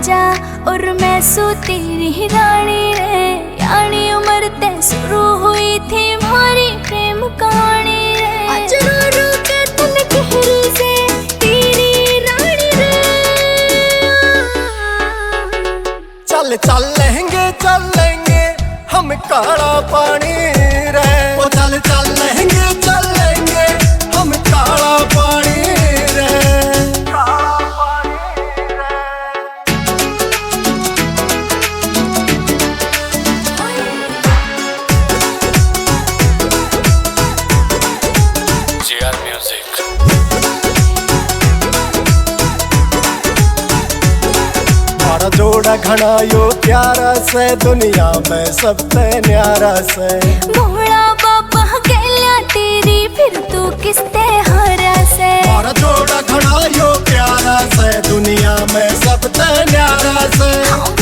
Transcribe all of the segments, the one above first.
राजा और मैं सो तेरी रानी रे। यानी उम्र ते शुरू हुई थी हमारी प्रेम कहानी रे। आज रो रो के तन गहरी से तेरी रानी रे। चल लेंगे हम काला पानी रे। ओ चल लेंगे हम काला पानी रे। JR Music। हमारा जोड़ा घना यो प्यारा से दुनिया में सबसे न्यारा से। भोला बाबा गैला तेरी फिर तू किसते हारा से। हमारा जोड़ा घना यो प्यारा से दुनिया में सबसे न्यारा से।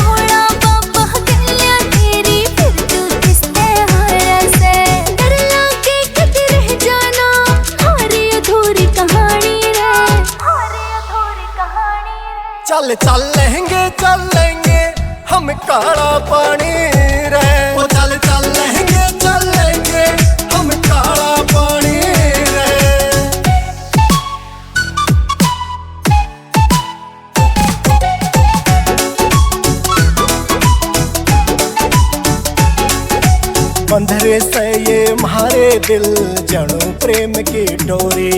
भोला बाबा गैला तेरी फिर तू किसते हारा से। डर लागे कद रह जाना हमारी अधूरी कहानी रे। हमारी अधूरी कहानी रे। चल लेंगे हम काला पानी रे। ओ चल लेंगे हम काला पानी रे। बंधरे से ये म्हारे दिल जणू प्रेम की डोरी।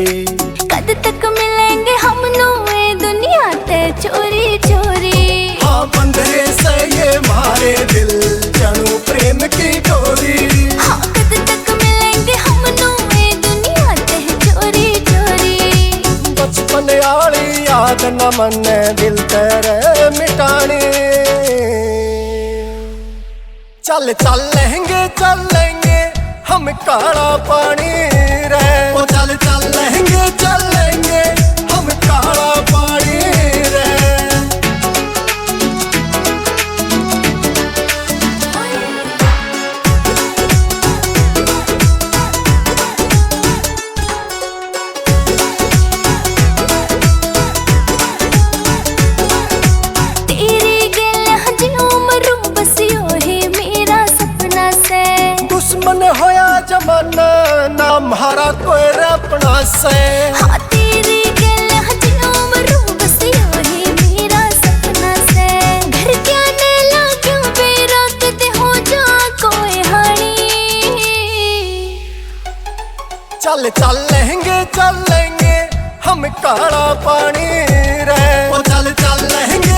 कद तक मिलेंगे हम नोए दुनिया ते चोरी चोरी। हाँ बंधरे से ये म्हारे दिल जणू प्रेम की डोरी। हाँ कद तक मिलेंगे हम नोए दुनिया ते चोरी चोरी। बचपन आली याद न मने दिल तेरे मिटानी। चल लेंगे हम काला पानी रे। ओ चल लेंगे हम काला पानी रे। तेरी गैला जियो मरूं बस यो ही मेरा सपना से। दुश्मन होया जमाना ना हमारा कोई अपना से। हाँ तेरी गैला जियो मरूं बस यो ही मेरा सपना से। घर क्या ने लाग्यो बेरा कदे हो जा कोई हानी। चल लेंगे हम काला पानी रे। ओ चल लेंगे